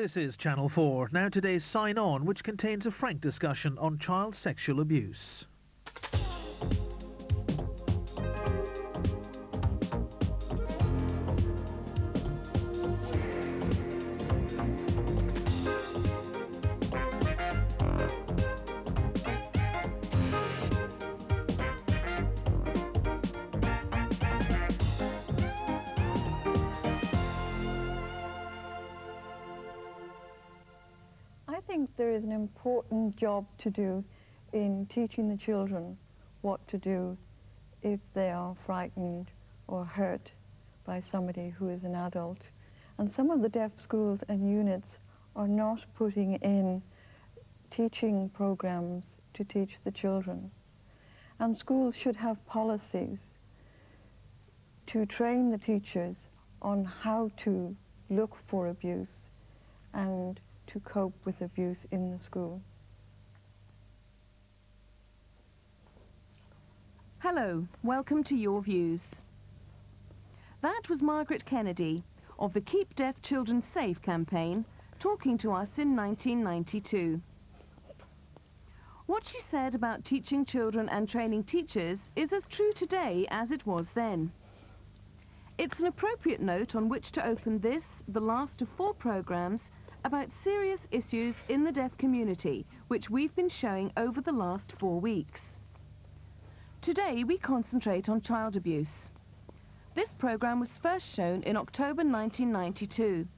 This is Channel 4. Now today's Sign On, which contains a frank discussion on child sexual abuse. I think there is an important job to do in teaching the children what to do if they are frightened or hurt by somebody who is an adult. And some of the deaf schools and units are not putting in teaching programs to teach the children. And schools should have policies to train the teachers on how to look for abuse and to cope with abuse in the school. Hello, welcome to Your Views. That was Margaret Kennedy of the Keep Deaf Children Safe campaign talking to us in 1992. What she said about teaching children and training teachers is as true today as it was then. It's an appropriate note on which to open this, the last of 4 programs about serious issues in the deaf community, which we've been showing over the last 4 weeks. Today we concentrate on child abuse. This programme was first shown in October 1992.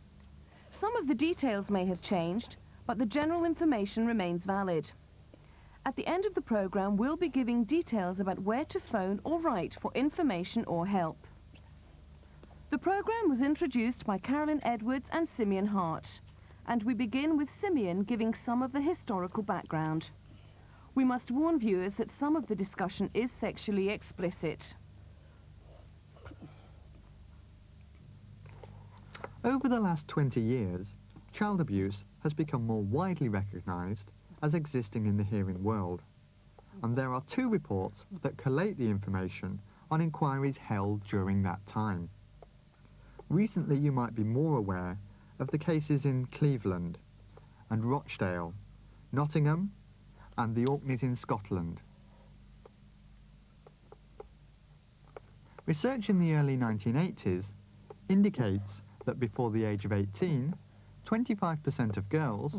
Some of the details may have changed, but the general information remains valid. At the end of the programme we'll be giving details about where to phone or write for information or help. The programme was introduced by Carolyn Edwards and Simeon Hart, and we begin with Simeon giving some of the historical background. We must warn viewers that some of the discussion is sexually explicit. Over the last 20 years, child abuse has become more widely recognised as existing in the hearing world, and there are 2 reports that collate the information on inquiries held during that time. Recently you might be more aware of the cases in Cleveland and Rochdale, Nottingham and the Orkneys in Scotland. Research in the early 1980s indicates that before the age of 18, 25% of girls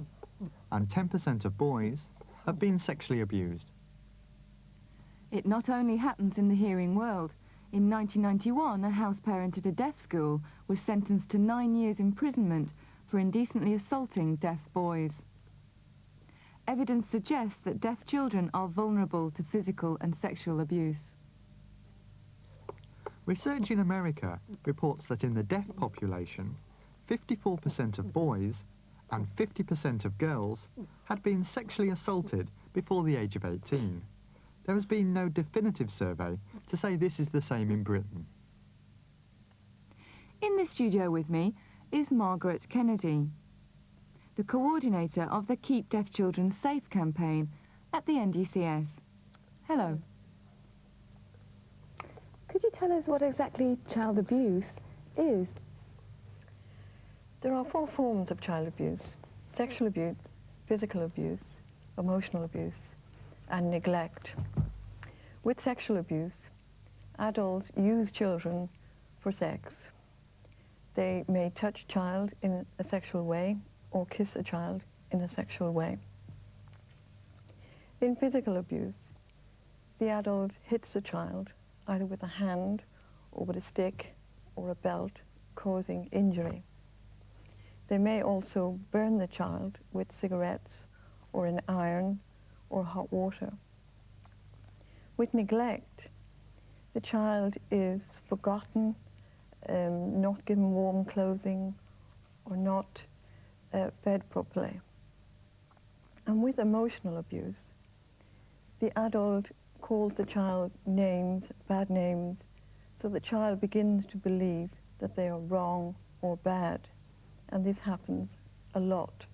and 10% of boys have been sexually abused. It not only happens in the hearing world. In 1991, a house parent at a deaf school was sentenced to 9 years imprisonment for indecently assaulting deaf boys. Evidence suggests that deaf children are vulnerable to physical and sexual abuse. Research in America reports that in the deaf population, 54% of boys and 50% of girls had been sexually assaulted before the age of 18. There has been no definitive survey to say this is the same in Britain. In the studio with me is Margaret Kennedy, the coordinator of the Keep Deaf Children Safe campaign at the NDCS. Hello. Could you tell us what exactly child abuse is? There are 4 forms of child abuse: sexual abuse, physical abuse, emotional abuse, and neglect. With sexual abuse, adults use children for sex. They may touch a child in a sexual way or kiss a child in a sexual way. In physical abuse, the adult hits a child either with a hand or with a stick or a belt, causing injury. They may also burn the child with cigarettes or an iron or hot water. With neglect, the child is forgotten, not given warm clothing, or not fed properly. And with emotional abuse, the adult calls the child names, bad names, so the child begins to believe that they are wrong or bad, and this happens a lot.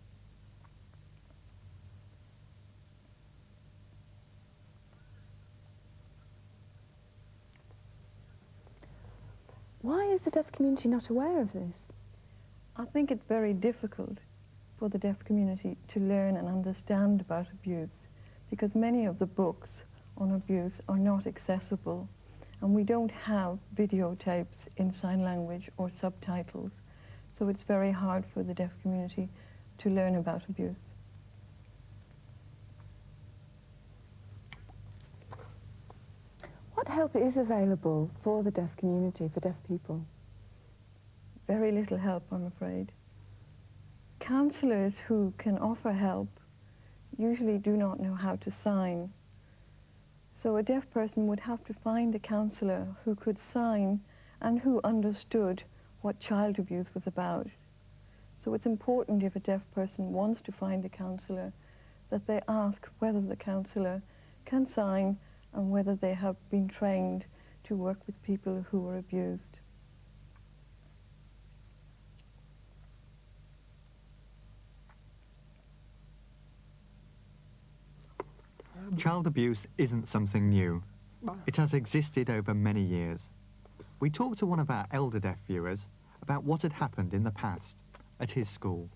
Why is the deaf community not aware of this? I think it's very difficult for the deaf community to learn and understand about abuse, because many of the books on abuse are not accessible, and we don't have videotapes in sign language or subtitles, so it's very hard for the deaf community to learn about abuse. What help is available for the deaf community, for deaf people? Very little help, I'm afraid. Counsellors who can offer help usually do not know how to sign. So a deaf person would have to find a counsellor who could sign and who understood what child abuse was about. So it's important, if a deaf person wants to find a counsellor, that they ask whether the counsellor can sign and whether they have been trained to work with people who were abused. Child abuse isn't something new. It has existed over many years. We talked to one of our elder deaf viewers about what had happened in the past at his school.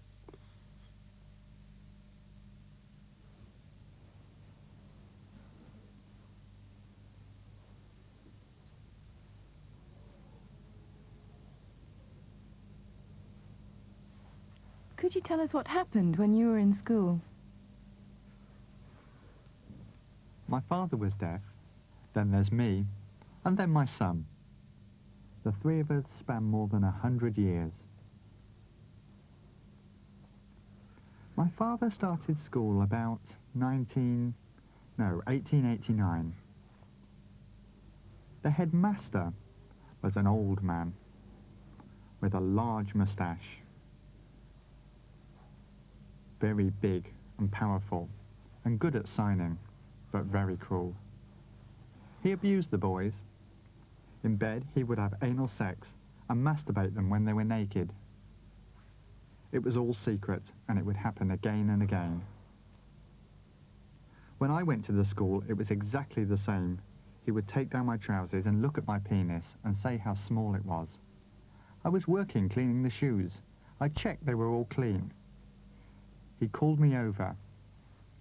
Could you tell us what happened when you were in school? My father was deaf, then there's me, and then my son. The three of us span more than 100 years. My father started school about 1889. The headmaster was an old man with a large moustache, very big and powerful and good at signing, but very cruel. He abused the boys. In bed, he would have anal sex and masturbate them when they were naked. It was all secret, and it would happen again and again. When I went to the school, it was exactly the same. He would take down my trousers and look at my penis and say how small it was. I was working cleaning the shoes. I checked they were all clean. He called me over,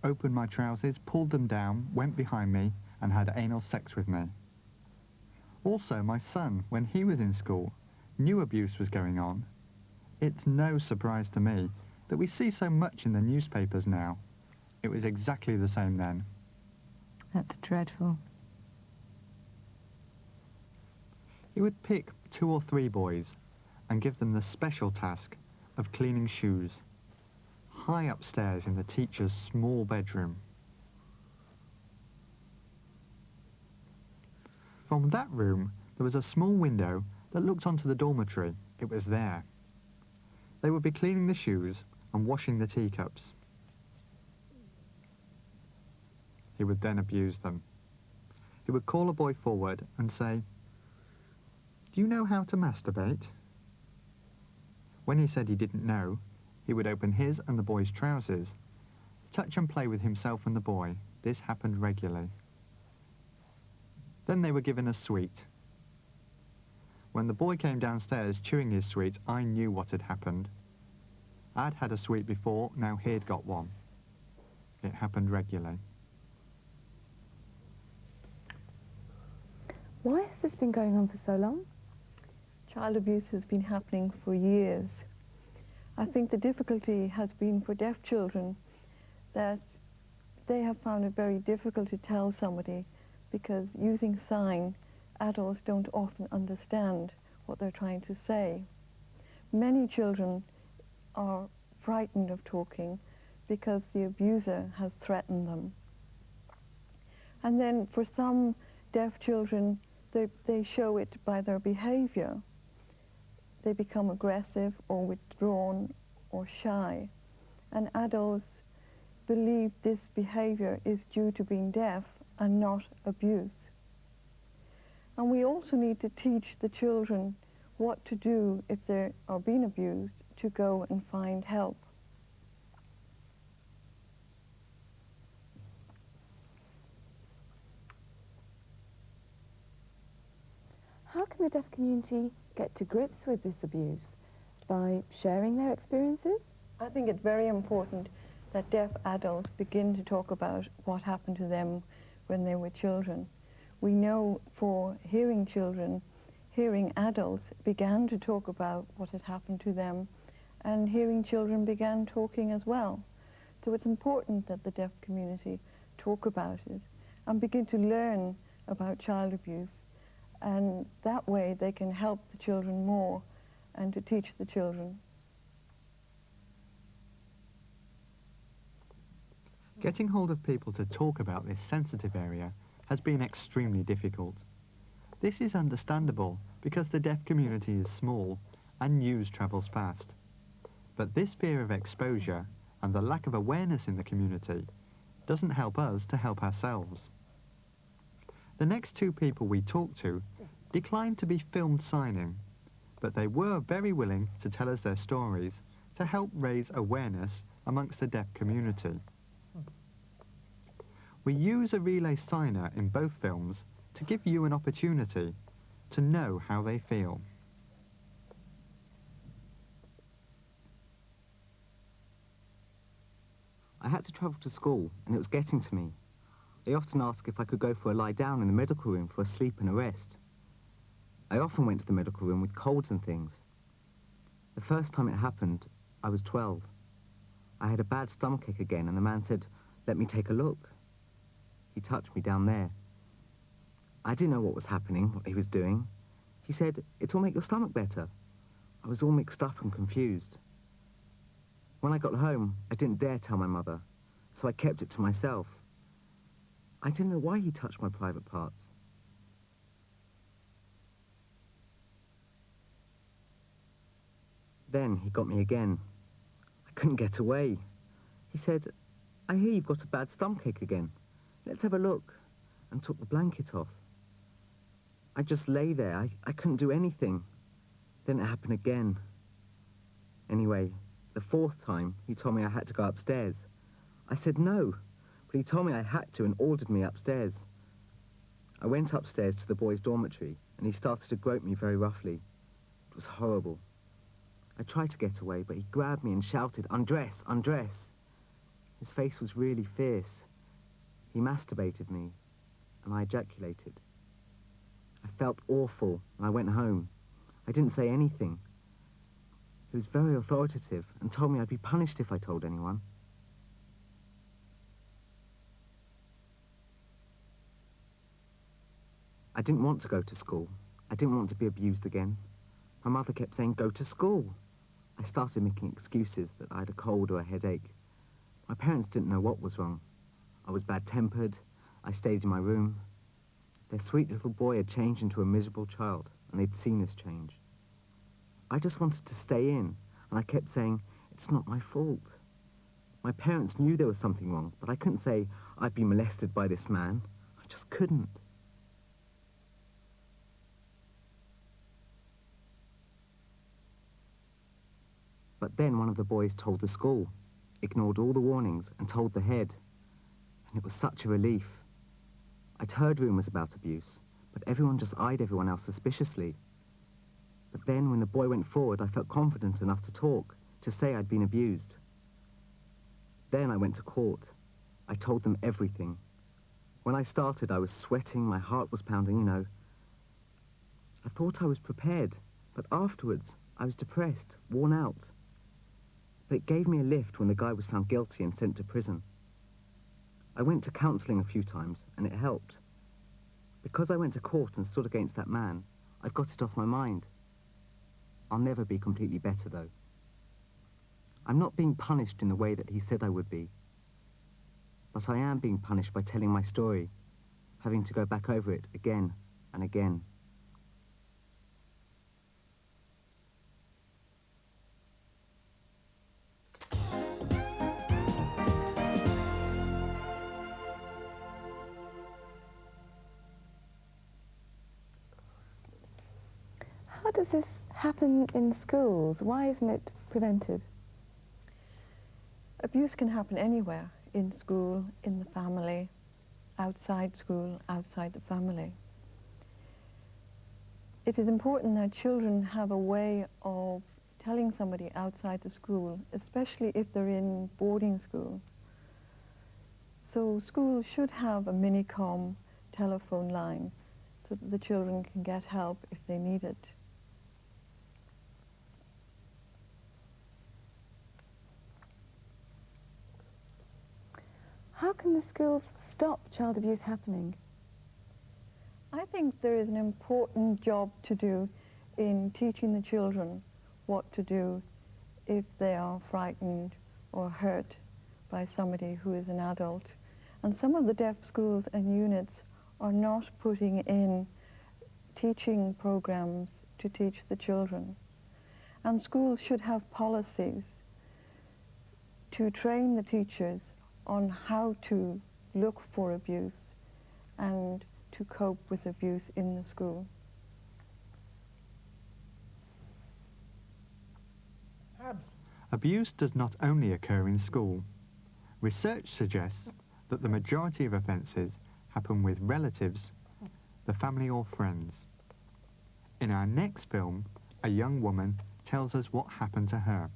opened my trousers, pulled them down, went behind me and had anal sex with me. Also, my son, when he was in school, knew abuse was going on. It's no surprise to me that we see so much in the newspapers now. It was exactly the same then. That's dreadful. He would pick 2 or 3 boys and give them the special task of cleaning shoes, high upstairs in the teacher's small bedroom. From that room, there was a small window that looked onto the dormitory. It was there. They would be cleaning the shoes and washing the teacups. He would then abuse them. He would call a boy forward and say, "Do you know how to masturbate?" When he said he didn't know, he would open his and the boy's trousers, touch and play with himself and the boy. This happened regularly. Then they were given a sweet. When the boy came downstairs chewing his sweet, I knew what had happened. I'd had a sweet before, now he'd got one. It happened regularly. Why has this been going on for so long? Child abuse has been happening for years. I think the difficulty has been for deaf children that they have found it very difficult to tell somebody, because using sign, adults don't often understand what they're trying to say. Many children are frightened of talking because the abuser has threatened them. And then for some deaf children, they show it by their behavior. They become aggressive or withdrawn or shy. And adults believe this behavior is due to being deaf and not abuse. And we also need to teach the children what to do if they are being abused, to go and find help. How can the deaf community get to grips with this abuse? By sharing their experiences? I think it's very important that deaf adults begin to talk about what happened to them when they were children. We know for hearing children, hearing adults began to talk about what had happened to them, and hearing children began talking as well. So it's important that the deaf community talk about it and begin to learn about child abuse, and that way they can help the children more and to teach the children. Getting hold of people to talk about this sensitive area has been extremely difficult. This is understandable because the deaf community is small and news travels fast. But this fear of exposure and the lack of awareness in the community doesn't help us to help ourselves. The next two people we talked to declined to be filmed signing, but they were very willing to tell us their stories to help raise awareness amongst the deaf community. We use a relay signer in both films to give you an opportunity to know how they feel. I had to travel to school, and it was getting to me. They often asked if I could go for a lie down in the medical room for a sleep and a rest. I often went to the medical room with colds and things. The first time it happened, I was 12. I had a bad stomachache again, and the man said, "Let me take a look." He touched me down there. I didn't know what was happening, what he was doing. He said, "It'll make your stomach better." I was all mixed up and confused. When I got home, I didn't dare tell my mother, so I kept it to myself. I didn't know why he touched my private parts. Then he got me again. I couldn't get away. He said, "I hear you've got a bad stomachache again. Let's have a look," and took the blanket off. I just lay there. I couldn't do anything. Then it happened again. Anyway, the fourth time, he told me I had to go upstairs. I said no, but he told me I had to and ordered me upstairs. I went upstairs to the boys' dormitory, and he started to grope me very roughly. It was horrible. I tried to get away, but he grabbed me and shouted, "Undress, undress." His face was really fierce. He masturbated me, and I ejaculated. I felt awful, and I went home. I didn't say anything. He was very authoritative and told me I'd be punished if I told anyone. I didn't want to go to school. I didn't want to be abused again. My mother kept saying, "Go to school." I started making excuses that I had a cold or a headache. My parents didn't know what was wrong. I was bad-tempered. I stayed in my room. Their sweet little boy had changed into a miserable child, and they'd seen this change. I just wanted to stay in, and I kept saying, "It's not my fault." My parents knew there was something wrong, but I couldn't say I'd been molested by this man. I just couldn't. But then one of the boys told the school, ignored all the warnings, and told the head. And it was such a relief. I'd heard rumours about abuse, but everyone just eyed everyone else suspiciously. But then when the boy went forward, I felt confident enough to talk, to say I'd been abused. Then I went to court. I told them everything. When I started, I was sweating, my heart was pounding, you know. I thought I was prepared, but afterwards, I was depressed, worn out. But it gave me a lift when the guy was found guilty and sent to prison. I went to counselling a few times, and it helped. Because I went to court and stood against that man, I've got it off my mind. I'll never be completely better, though. I'm not being punished in the way that he said I would be. But I am being punished by telling my story, having to go back over it again and again. How does this happen in schools? Why isn't it prevented? Abuse can happen anywhere, in school, in the family, outside school, outside the family. It is important that children have a way of telling somebody outside the school, especially if they're in boarding school. So schools should have a Minicom telephone line so that the children can get help if they need it. How can the schools stop child abuse happening? I think there is an important job to do in teaching the children what to do if they are frightened or hurt by somebody who is an adult. And some of the deaf schools and units are not putting in teaching programs to teach the children. And schools should have policies to train the teachers on how to look for abuse and to cope with abuse in the school. Abuse does not only occur in school. Research suggests that the majority of offences happen with relatives, the family or friends. In our next film, a young woman tells us what happened to her.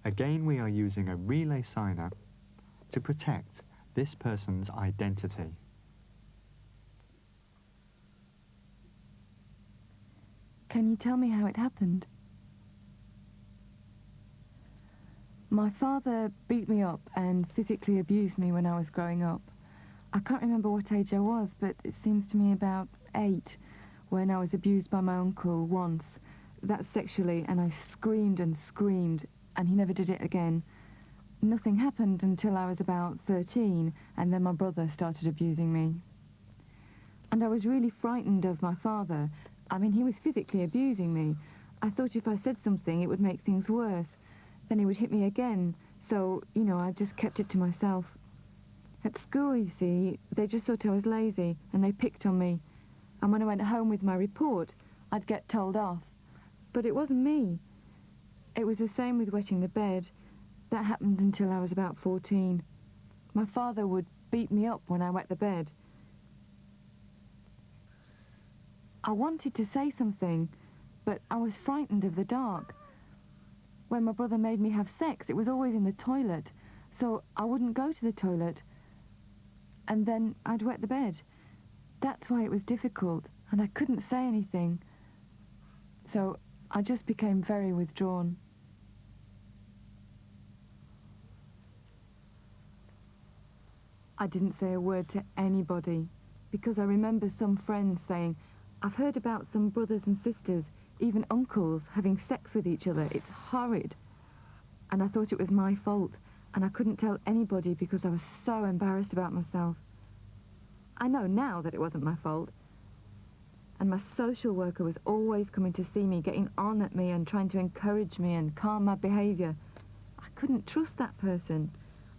Again, we are using a relay signer to protect this person's identity. Can you tell me how it happened? My father beat me up and physically abused me when I was growing up. I can't remember what age I was, but it seems to me about 8 when I was abused by my uncle once. That's sexually, and I screamed and screamed, and he never did it again. Nothing happened until I was about 13, and then my brother started abusing me. And I was really frightened of my father. I mean, he was physically abusing me. I thought if I said something, it would make things worse. Then he would hit me again, so, you know, I just kept it to myself. At school, you see, they just thought I was lazy, and they picked on me. And when I went home with my report, I'd get told off. But it wasn't me. It was the same with wetting the bed. That happened until I was about 14. My father would beat me up when I wet the bed. I wanted to say something, but I was frightened of the dark. When my brother made me have sex, it was always in the toilet, so I wouldn't go to the toilet. And then I'd wet the bed. That's why it was difficult, and I couldn't say anything. So I just became very withdrawn. I didn't say a word to anybody, because I remember some friends saying, "I've heard about some brothers and sisters, even uncles, having sex with each other. It's horrid." And I thought it was my fault, and I couldn't tell anybody because I was so embarrassed about myself. I know now that it wasn't my fault. And my social worker was always coming to see me, getting on at me and trying to encourage me and calm my behaviour. I couldn't trust that person.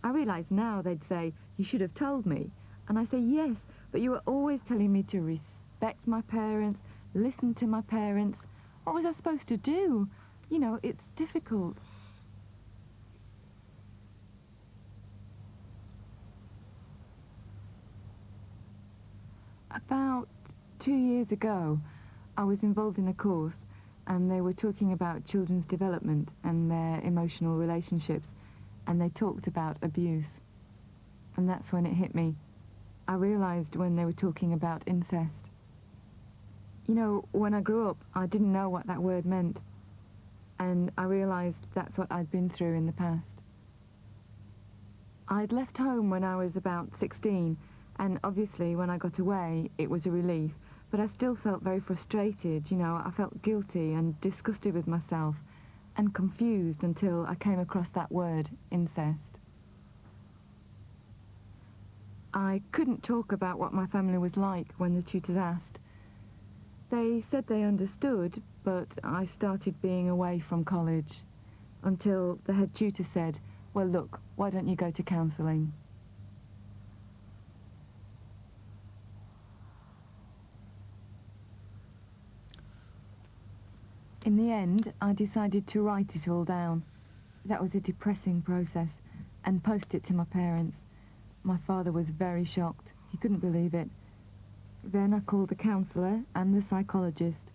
I realise now they'd say, "You should have told me." And I say, "Yes, but you were always telling me to respect my parents, listen to my parents. What was I supposed to do? You know, it's difficult." About 2 years ago, I was involved in a course, and they were talking about children's development and their emotional relationships, and they talked about abuse. And that's when it hit me. I realised when they were talking about incest. You know, when I grew up, I didn't know what that word meant, and I realised that's what I'd been through in the past. I'd left home when I was about 16, and obviously when I got away, it was a relief, but I still felt very frustrated, you know. I felt guilty and disgusted with myself and confused until I came across that word, incest. I couldn't talk about what my family was like when the tutors asked. They said they understood, but I started being away from college until the head tutor said, "Well, look, why don't you go to counselling?" In the end, I decided to write it all down. That was a depressing process, and post it to my parents. My father was very shocked. He couldn't believe it. Then I called the counsellor and the psychologist.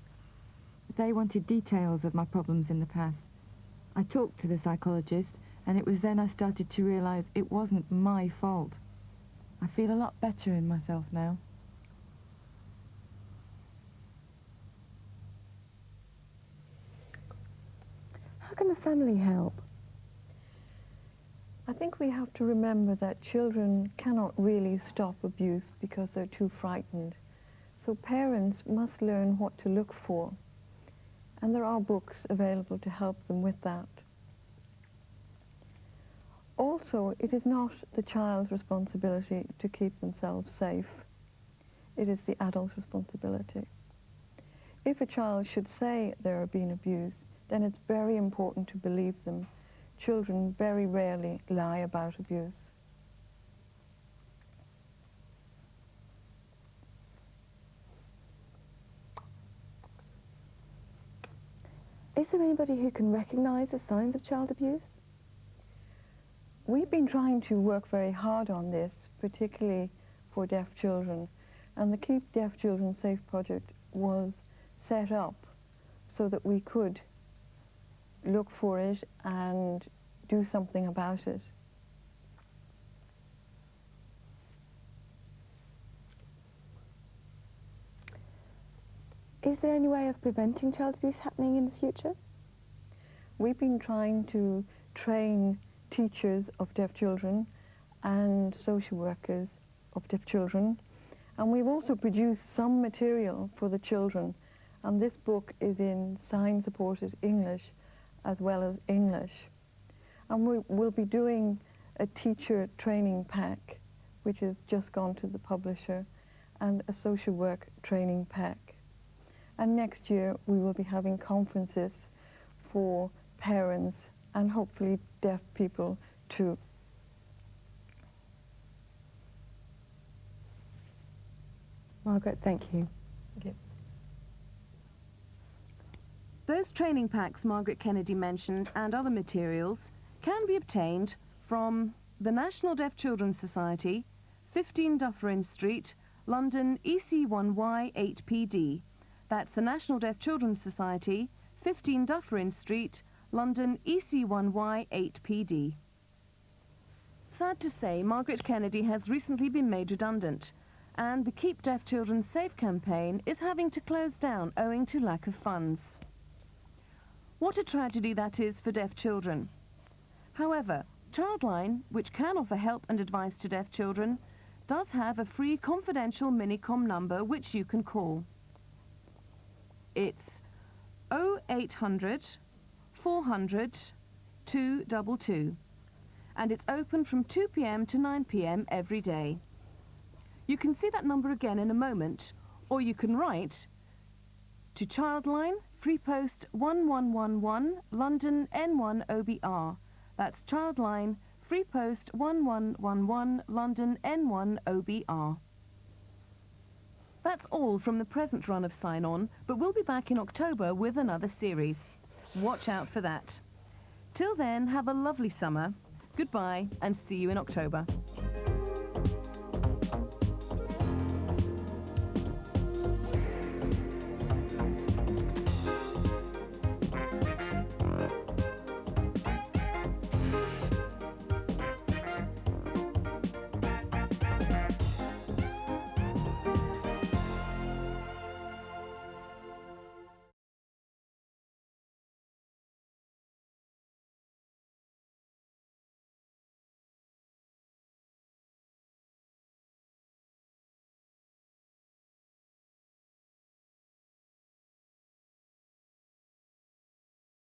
They wanted details of my problems in the past, I talked to the psychologist, and it was then I started to realise it wasn't my fault. I feel a lot better in myself now. How can the family help? I think we have to remember that children cannot really stop abuse because they're too frightened. So parents must learn what to look for. And there are books available to help them with that. Also, it is not the child's responsibility to keep themselves safe. It is the adult's responsibility. If a child should say they are being abused, then it's very important to believe them. Children very rarely lie about abuse. Is there anybody who can recognise the signs of child abuse? We've been trying to work very hard on this, particularly for deaf children. And the Keep Deaf Children Safe project was set up so that we could look for it and do something about it. Is there any way of preventing child abuse happening in the future? We've been trying to train teachers of deaf children and social workers of deaf children, and we've also produced some material for the children, and this book is in sign-supported English as well as English. And we'll be doing a teacher training pack, which has just gone to the publisher, and a social work training pack. And next year we will be having conferences for parents and hopefully deaf people too. Margaret, thank you. Okay. Those training packs Margaret Kennedy mentioned and other materials can be obtained from the National Deaf Children's Society, 15 Dufferin Street, London EC1Y 8PD. That's the National Deaf Children's Society, 15 Dufferin Street, London EC1Y 8PD. Sad to say, Margaret Kennedy has recently been made redundant, and the Keep Deaf Children Safe campaign is having to close down owing to lack of funds. What a tragedy that is for deaf children. However, Childline, which can offer help and advice to deaf children, does have a free confidential Minicom number which you can call. It's 0800 400 222, and it's open from 2 p.m. to 9 p.m. every day. You can see that number again in a moment, or you can write to Childline, Free Post 1111, London N1 OBR. That's Childline, Free Post 1111, London N1 OBR. That's all from the present run of Sign On, but we'll be back in October with another series. Watch out for that. Till then, have a lovely summer. Goodbye, and see you in October.